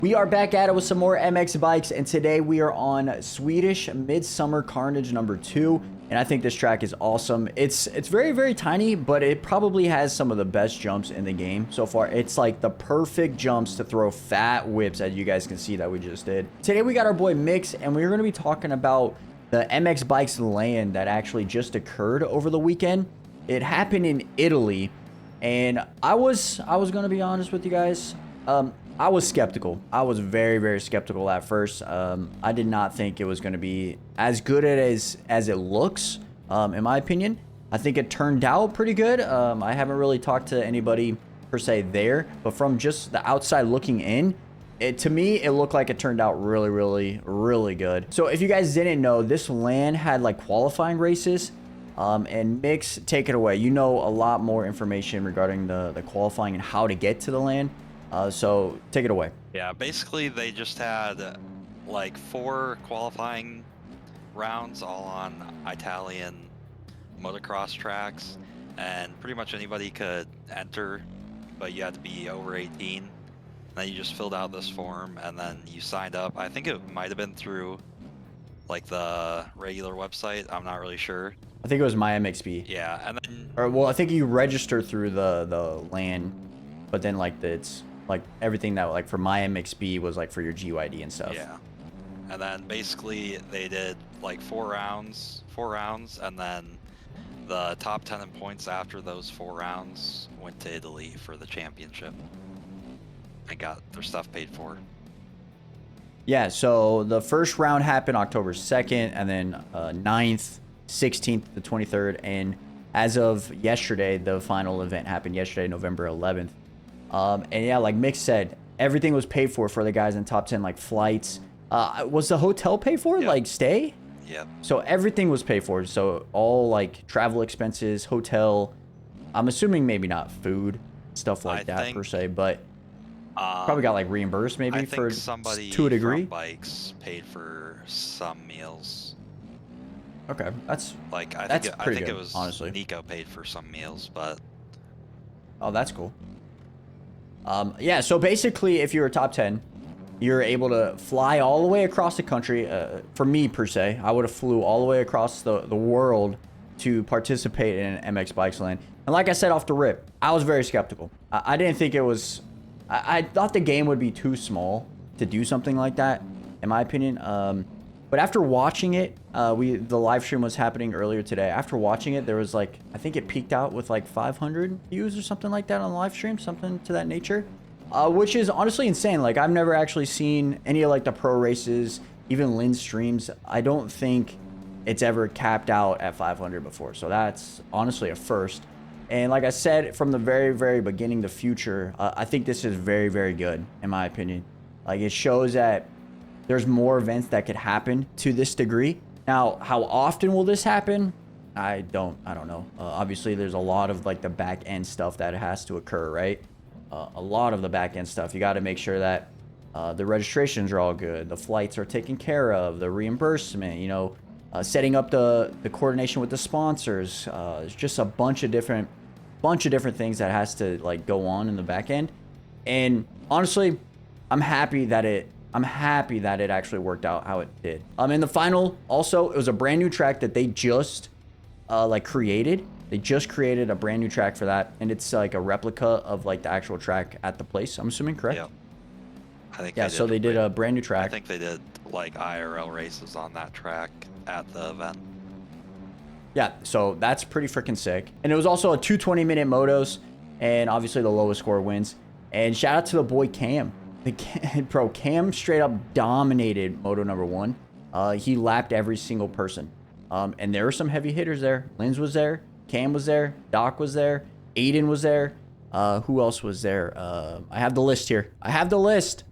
We are back at it with some more MX bikes, and today we are on Swedish Midsummer Carnage number 2, and I think this track is awesome. It's very, very tiny, but it probably has some of the best jumps in the game so far. It's like the perfect jumps to throw fat whips, as you guys can see that we just did. Today we got our boy Mix, and we're going to be talking about the MX Bikes LAN that actually just occurred over the weekend. It happened in Italy, and I was going to be honest with you guys. I was skeptical. I was very, very skeptical at first. I did not think it was going to be as good as it looks, in my opinion. I think it turned out pretty good. I haven't really talked to anybody per se there, but from just the outside looking in, to me, it looked like it turned out really, really, really good. So if you guys didn't know, this LAN had like qualifying races. And Mix, take it away. You know a lot more information regarding the qualifying and how to get to the LAN. So take it away. Yeah, basically they just had like 4 qualifying rounds all on Italian motocross tracks, and pretty much anybody could enter, but you had to be over 18. And then you just filled out this form and then you signed up. I think it might have been through like the regular website. I'm not really sure. I think it was MyMXB. Yeah, and then well, I think you register through the LAN, but then like it's like everything that like for MyMXB was like for your GYD and stuff. Yeah, and then basically they did like 4 rounds, and then the top 10 in points after those 4 rounds went to Italy for the championship and got their stuff paid for. Yeah, so the first round happened October 2nd, and then 9th, 16th, the 23rd, and as of yesterday, the final event happened yesterday, November 11th. And yeah, like Mick said, everything was paid for the guys in top 10, like flights. Was the hotel paid for? Yep. Like stay? Yep. So everything was paid for. So all like travel expenses, hotel. I'm assuming maybe not food, stuff like that per se, but probably got like reimbursed maybe I for think somebody to a degree. from Bikes paid for some meals. Okay, that's Like I that's think pretty I think good, it was honestly. Nico paid for some meals, but Oh, that's cool. Yeah, so basically, if you're a top 10, you're able to fly all the way across the country. For me, per se, I would have flew all the way across the world to participate in an MX Bikes LAN. And like I said off the rip, I was very skeptical. I didn't think it was... I thought the game would be too small to do something like that, in my opinion. But after watching it, the live stream was happening earlier today. After watching it, there was like, I think it peaked out with like 500 views or something like that on the live stream, something to that nature, which is honestly insane. Like I've never actually seen any of like the pro races, even Lynn's streams. I don't think it's ever capped out at 500 before. So that's honestly a first. And like I said, from the very, very beginning, the future, I think this is very, very good, in my opinion. Like it shows that there's more events that could happen to this degree. Now, how often will this happen? I don't know. Obviously, there's a lot of like the back end stuff that has to occur, right? A lot of the back end stuff. You got to make sure that the registrations are all good, the flights are taken care of, the reimbursement, you know, setting up the coordination with the sponsors. It's just a bunch of different things that has to like go on in the back end. And honestly, I'm happy that it actually worked out how it did. In the final, also, it was a brand new track that they just like created. They just created a brand new track for that, and it's like a replica of like the actual track at the place. I'm assuming, correct? yeah. I think Yeah. So they did a brand new track. I think they did like IRL races on that track at the event. Yeah, so that's pretty freaking sick. And it was also a 220-minute motos, and obviously the lowest score wins. And shout out to the boy Cam. Bro, Cam straight up dominated moto number 1. He lapped every single person. And there were some heavy hitters there. Linz was there. Cam was there. Doc was there. Aiden was there. Who else was there? I have the list here. I have the list.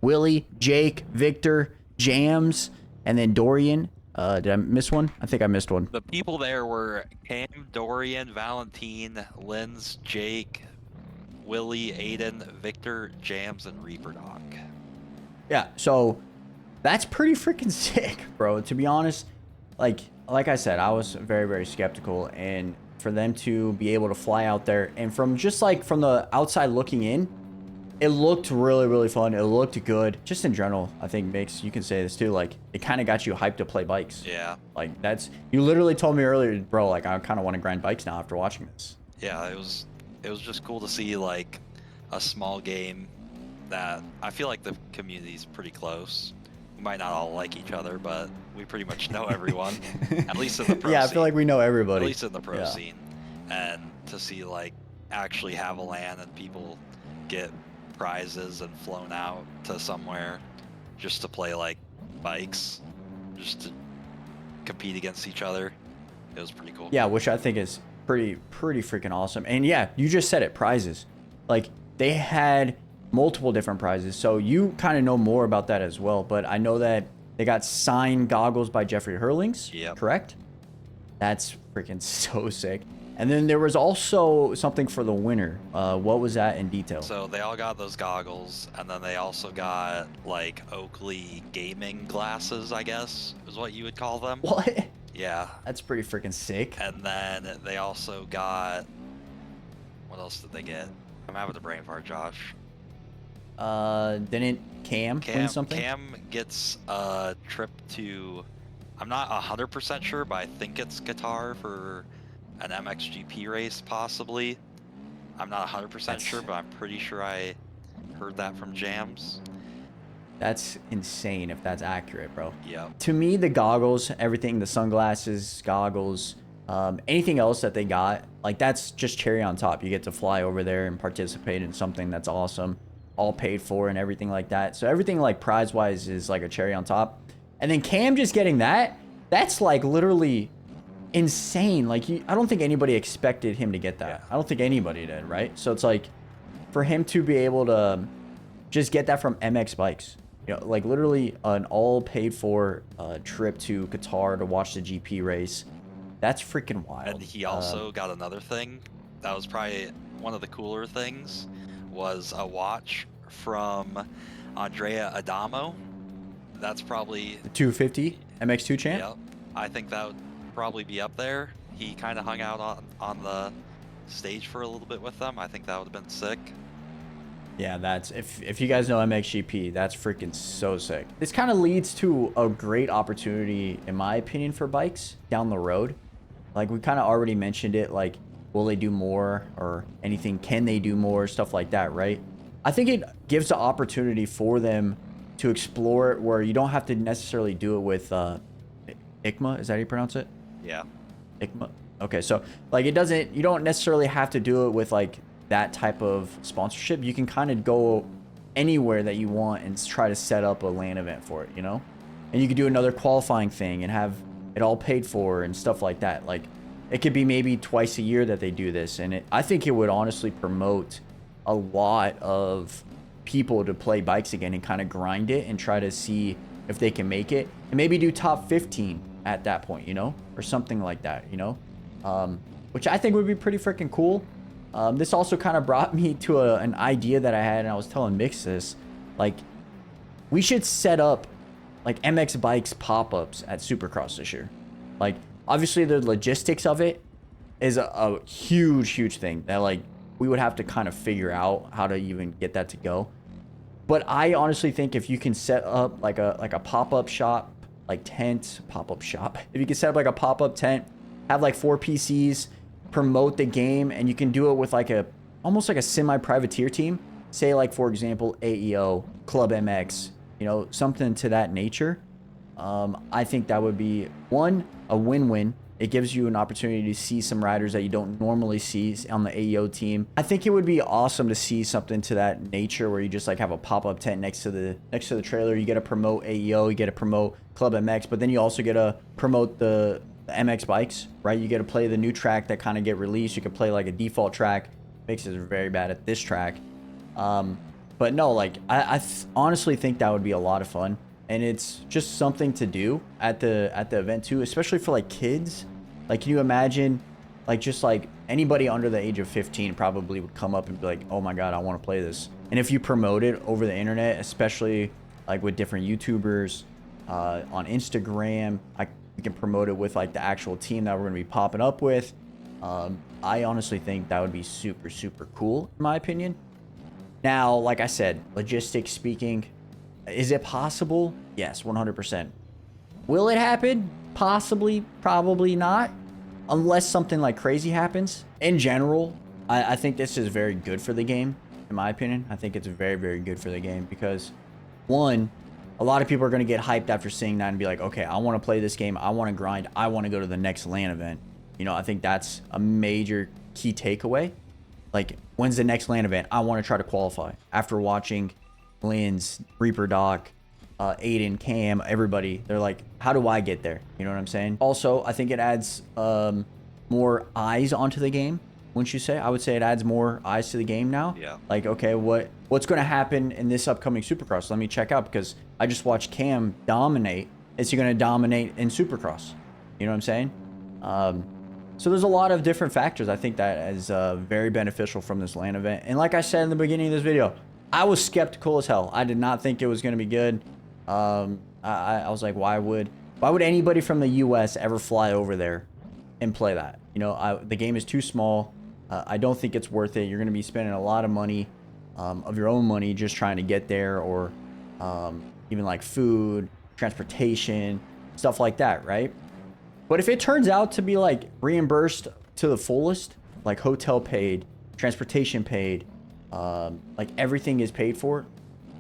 Willie, Jake, Victor, Jams, and then Dorian. Did I miss one? I think I missed one. The people there were Cam, Dorian, Valentine, Linz, Jake, Willie, Aiden, Victor, Jams, and Reaper Doc. Yeah, so that's pretty freaking sick, bro. To be honest, like I said, I was very, very skeptical, and for them to be able to fly out there and from just like from the outside looking in, it looked really, really fun. It looked good. Just in general, I think Mix, you can say this too. Like, it kind of got you hyped to play bikes. Yeah. Like, you literally told me earlier, bro, like, I kind of want to grind bikes now after watching this. Yeah, it was just cool to see like a small game that I feel like the community's pretty close. We might not all like each other, but we pretty much know everyone. At least in the pro Yeah, scene. I feel like we know everybody. At least in the pro scene. And to see like actually have a LAN and people get prizes and flown out to somewhere just to play like bikes, just to compete against each other. It was pretty cool. Yeah, which I think is pretty freaking awesome. And yeah, you just said it, prizes. Like, they had multiple different prizes, so you kind of know more about that as well. But I know that they got signed goggles by Jeffrey Hurlings. Yep. Correct? That's freaking so sick. And then there was also something for the winner. What was that in detail? So they all got those goggles, and then they also got like Oakley gaming glasses, I guess is what you would call them. What? Yeah. That's pretty freaking sick. And then they also got, what else did they get? I'm having a brain fart, Josh. Didn't Cam win something? Cam gets a trip to, I'm not 100% sure, but I think it's Qatar for an MXGP race, possibly. I'm not 100% sure, but I'm pretty sure I heard that from Jams. That's insane if that's accurate, bro. Yeah. To me, the goggles, everything, the sunglasses, goggles, anything else that they got, like, that's just cherry on top. You get to fly over there and participate in something that's awesome, all paid for and everything like that. So everything, like, prize-wise is like a cherry on top. And then Cam just getting that's like literally insane. Like, I don't think anybody expected him to get that. Yeah. I don't think anybody did, right? So it's like, for him to be able to just get that from MX Bikes, you know, like literally an all paid for trip to Qatar to watch the GP race, that's freaking wild. And he also got another thing that was probably one of the cooler things, was a watch from Andrea Adamo. That's probably the 250 MX2 champ. Yep. I think that would probably be up there. He kind of hung out on the stage for a little bit with them. I think that would have been sick. Yeah, that's, if you guys know MXGP, that's freaking so sick. This kind of leads to a great opportunity, in my opinion, for bikes down the road. Like, we kind of already mentioned it, like, will they do more or anything? Can they do more? Stuff like that, right? I think it gives the opportunity for them to explore it where you don't have to necessarily do it with ICMA. Is that how you pronounce it? Yeah. ICMA. Okay, so like, you don't necessarily have to do it with like that type of sponsorship. You can kind of go anywhere that you want and try to set up a LAN event for it, you know? And you could do another qualifying thing and have it all paid for and stuff like that. Like, it could be maybe twice a year that they do this, and I think it would honestly promote a lot of people to play bikes again and kind of grind it and try to see if they can make it, and maybe do top 15 at that point, you know, or something like that, you know, which I think would be pretty freaking cool. This also kind of brought me to an idea that I had, and I was telling Mix this, like, we should set up like MX Bikes pop-ups at Supercross this year. Like, obviously the logistics of it is a huge thing that, like, we would have to kind of figure out how to even get that to go. But I honestly think if you can set up like a pop-up shop, like tent, pop-up shop, if you can set up like a pop-up tent, have like 4 PCs, promote the game, and you can do it with like almost like a semi-privateer team, say like, for example, AEO, Club MX, you know, something to that nature. I think that would be, one, a win-win. It gives you an opportunity to see some riders that you don't normally see on the AEO team. I think it would be awesome to see something to that nature where you just like have a pop-up tent next to the trailer. You get to promote AEO, you get to promote Club MX, but then you also get to promote the MX bikes, right? You get to play the new track that kind of get released. You could play like a default track. Mix is very bad at this track. But no, like, I honestly think that would be a lot of fun. And it's just something to do at the event too, especially for like kids. Like, can you imagine, like, just like anybody under the age of 15 probably would come up and be like, oh my God, I want to play this. And if you promote it over the internet, especially like with different YouTubers on Instagram, we can promote it with like the actual team that we're going to be popping up with. I honestly think that would be super cool, in my opinion. Now, like I said, logistics speaking, is it possible? Yes, 100%. Will it happen? Possibly, probably not. Unless something like crazy happens. In general, I think this is very good for the game, in my opinion. I think it's very, very good for the game because, one, a lot of people are going to get hyped after seeing that and be like, okay, I want to play this game. I want to grind. I want to go to the next LAN event. You know, I think that's a major key takeaway. Like, when's the next LAN event? I want to try to qualify. After watching Lynn's, Reaper Doc, Aiden, Cam, everybody, they're like, how do I get there? You know what I'm saying? Also, I think it adds more eyes onto the game. Wouldn't you say? I would say it adds more eyes to the game now. Yeah. Like, okay, what's going to happen in this upcoming Supercross? Let me check out because I just watched Cam dominate. Is he going to dominate in Supercross? You know what I'm saying? So there's a lot of different factors. I think that is very beneficial from this LAN event. And like I said in the beginning of this video, I was skeptical as hell. I did not think it was going to be good. I was like, why would anybody from the US ever fly over there and play that? You know, the game is too small. I don't think it's worth it. You're going to be spending a lot of money, of your own money, just trying to get there, or even like food, transportation, stuff like that, right? But if it turns out to be like reimbursed to the fullest, like hotel paid, transportation paid, like everything is paid for,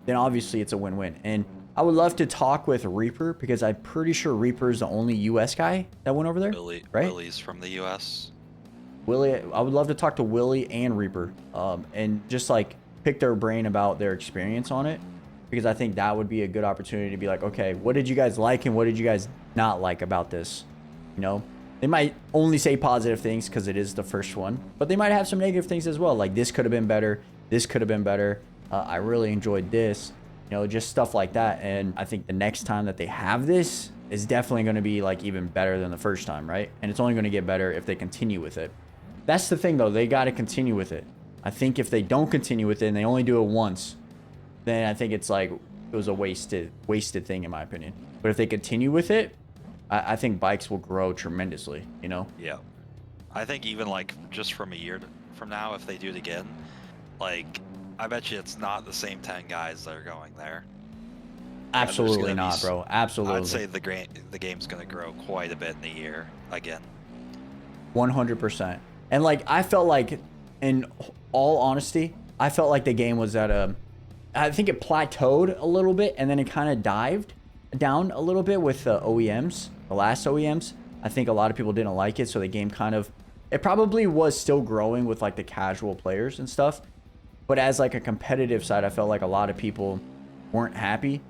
then obviously it's a win-win. And I would love to talk with Reaper because I'm pretty sure Reaper is the only US guy that went over there, right? Willie's from the US. Willie, I would love to talk to Willie and Reaper, and just like pick their brain about their experience on it, because I think that would be a good opportunity to be like, okay, what did you guys like and what did you guys not like about this? You know, they might only say positive things because it is the first one, but they might have some negative things as well. Like, this could have been better. This could have been better. I really enjoyed this, you know, just stuff like that. And I think the next time that they have this is definitely going to be like even better than the first time, right? And it's only going to get better if they continue with it. That's the thing though. They got to continue with it. I think if they don't continue with it and they only do it once, then I think it's like, it was a wasted thing in my opinion. But if they continue with it, I think bikes will grow tremendously, you know? Yeah. I think even like just from a year from now, if they do it again, like, I bet you it's not the same 10 guys that are going there. Absolutely not, bro. Absolutely. I'd say the game's going to grow quite a bit in a year again. 100%. And like, I felt like, in all honesty, I felt like the game was at I think it plateaued a little bit and then it kind of dived down a little bit with the OEMs, the last OEMs. I think a lot of people didn't like it, so the game kind of, it probably was still growing with like the casual players and stuff, but as like a competitive side, I felt like a lot of people weren't happy.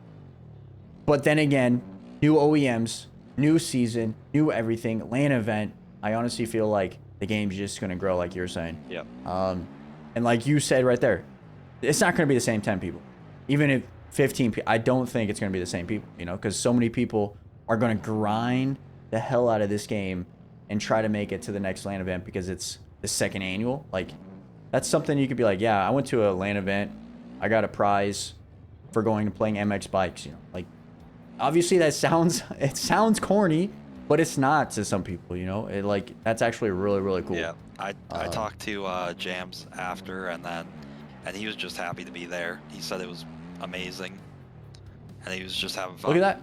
But then again, new OEMs, new season, new everything, LAN event, I honestly feel like the game's just going to grow, like you're saying. Yep. And like you said right there, it's not going to be the same 10 people. Even if 15 people, I don't think it's going to be the same people, you know, because so many people are going to grind the hell out of this game and try to make it to the next LAN event because it's the second annual. Like, that's something you could be like, yeah, I went to a LAN event. I got a prize for going and playing MX bikes, you know. Like, obviously it sounds corny, but it's not to some people, you know. It, like, that's actually really, really cool. Yeah, I talked to Jams after, and he was just happy to be there. He said it was amazing, and he was just having fun. Look at that.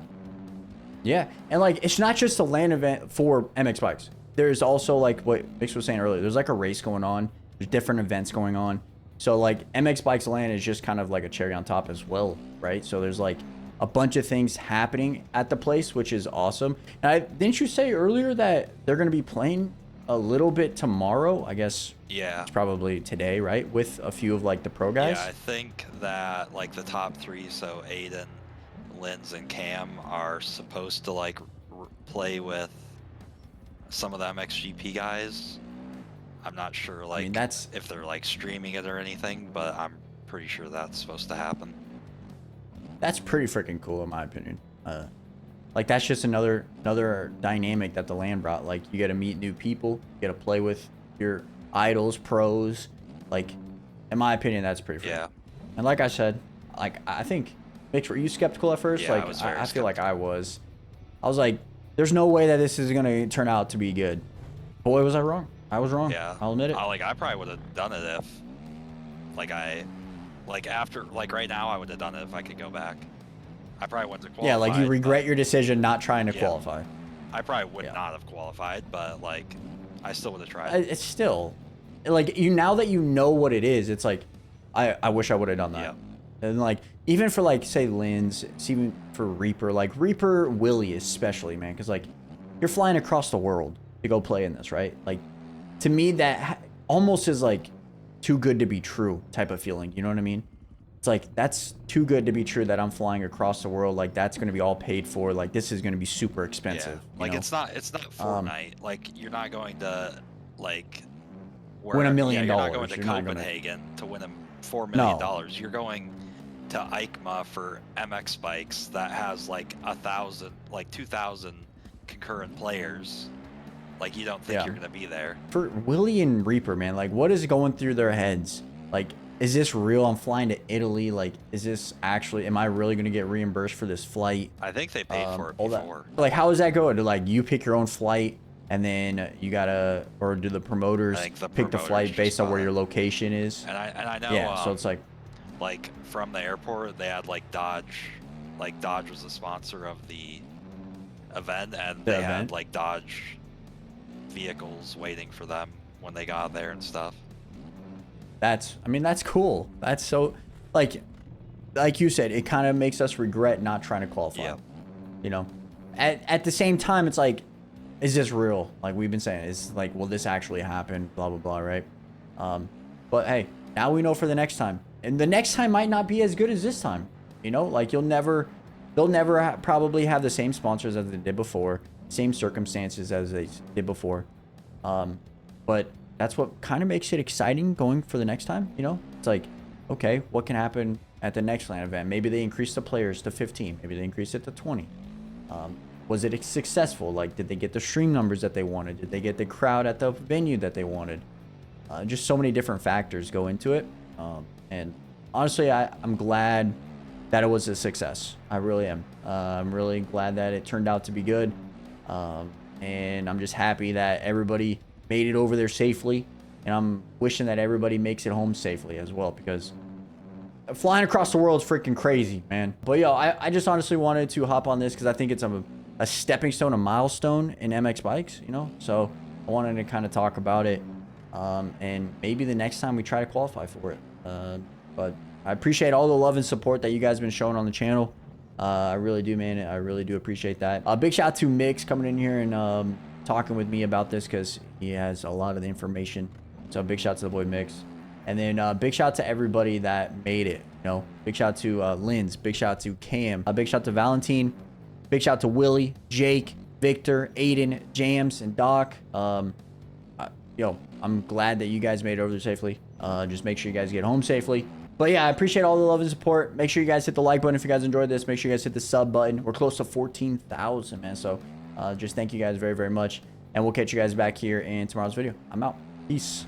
Yeah, and like, it's not just a LAN event for MX bikes. There's also, like what Mix was saying earlier, there's like a race going on. There's different events going on. So like, MX Bikes LAN is just kind of like a cherry on top as well, right? So there's like a bunch of things happening at the place, which is awesome. And didn't you say earlier that they're going to be playing a little bit tomorrow? I guess. Yeah. It's probably today, right? With a few of like the pro guys. Yeah, I think that like the top three, so Aiden, Linz, and Cam, are supposed to like play with some of the MXGP guys. I'm not sure, like, I mean, if they're like streaming it or anything, but I'm pretty sure that's supposed to happen. That's pretty freaking cool in my opinion. Like, that's just another dynamic that the LAN brought. Like, you get to meet new people, you get to play with your idols, pros. Like, in my opinion, that's pretty freaking. Yeah. And like I said, like, I think, Mitch, were you skeptical at first? Yeah, like, I was very I feel like I was like, there's no way that this is gonna turn out to be good. Boy, was I wrong. I was wrong. Yeah. I'll admit it. I probably would have done it if, like, I Like after, like right now, I would have done it if I could go back. I probably wouldn't have qualified. Yeah, like you regret your decision not trying to qualify. I probably would not have qualified, but like, I still would have tried. It's still, like, now that you know what it is, it's like, I wish I would have done that. Yeah. And like, even for like, say, Linz, it's even for Reaper, like Reaper Willie especially, man, because like, you're flying across the world to go play in this, right? Like, to me, that almost is like too good to be true type of feeling. You know what I mean? It's like, that's too good to be true that I'm flying across the world. Like, that's going to be all paid for. Like, this is going to be super expensive. Yeah. Like, it's not Fortnite. Like, you're not going to, like, win $1 million. You're not going to Copenhagen to win $4 million. No. You're going to EICHIBIT for MX bikes that has like 2,000 concurrent players. Like, you don't think you're going to be there. For Willie and Reaper, man, like, what is going through their heads? Like, is this real? I'm flying to Italy. Like, is this actually, am I really going to get reimbursed for this flight? I think they paid for it before. Like, how does that go? Do, like, you pick your own flight and then you gotta, or do the promoters pick the flight based on where your location is? And I know. Yeah, so it's like from the airport, they had like Dodge. Like, Dodge was the sponsor of the event, and they had like Dodge vehicles waiting for them when they got there and stuff. I mean, that's cool. That's so, like you said, it kind of makes us regret not trying to qualify. Yeah. You know, at the same time, it's like, is this real? Like we've been saying, is like, will this actually happen? Blah, blah, blah, right? But hey, now we know for the next time. And the next time might not be as good as this time. You know, like they'll never probably have the same sponsors as they did before, same circumstances as they did before. But that's what kind of makes it exciting going for the next time, you know? It's like, okay, what can happen at the next LAN event? Maybe they increase the players to 15. Maybe they increase it to 20. Was it successful? Like, did they get the stream numbers that they wanted? Did they get the crowd at the venue that they wanted? Just so many different factors go into it. And honestly, I'm glad that it was a success. I really am. I'm really glad that it turned out to be good. And I'm just happy that everybody made it over there safely, and I'm wishing that everybody makes it home safely as well, because flying across the world is freaking crazy, man. But yo, I just honestly wanted to hop on this because I think it's a stepping stone, a milestone in MX bikes, you know? So I wanted to kind of talk about it, and maybe the next time we try to qualify for it. But I appreciate all the love and support that you guys have been showing on the channel. I really do, man. I really do appreciate that. Big shout out to Mix coming in here and talking with me about this, because he has a lot of the information. So big shout out to the boy Mix. And then big shout out to everybody that made it, you know. Big shout out to Linz. Big shout out to Cam. Big shout out to Valentine. Big shout out to Willie, Jake, Victor, Aiden, Jams, and Doc. Yo, I'm glad that you guys made it over there safely. Just make sure you guys get home safely. But yeah, I appreciate all the love and support. Make sure you guys hit the like button if you guys enjoyed this. Make sure you guys hit the sub button. We're close to 14,000, man. So just thank you guys very, very much. And we'll catch you guys back here in tomorrow's video. I'm out. Peace.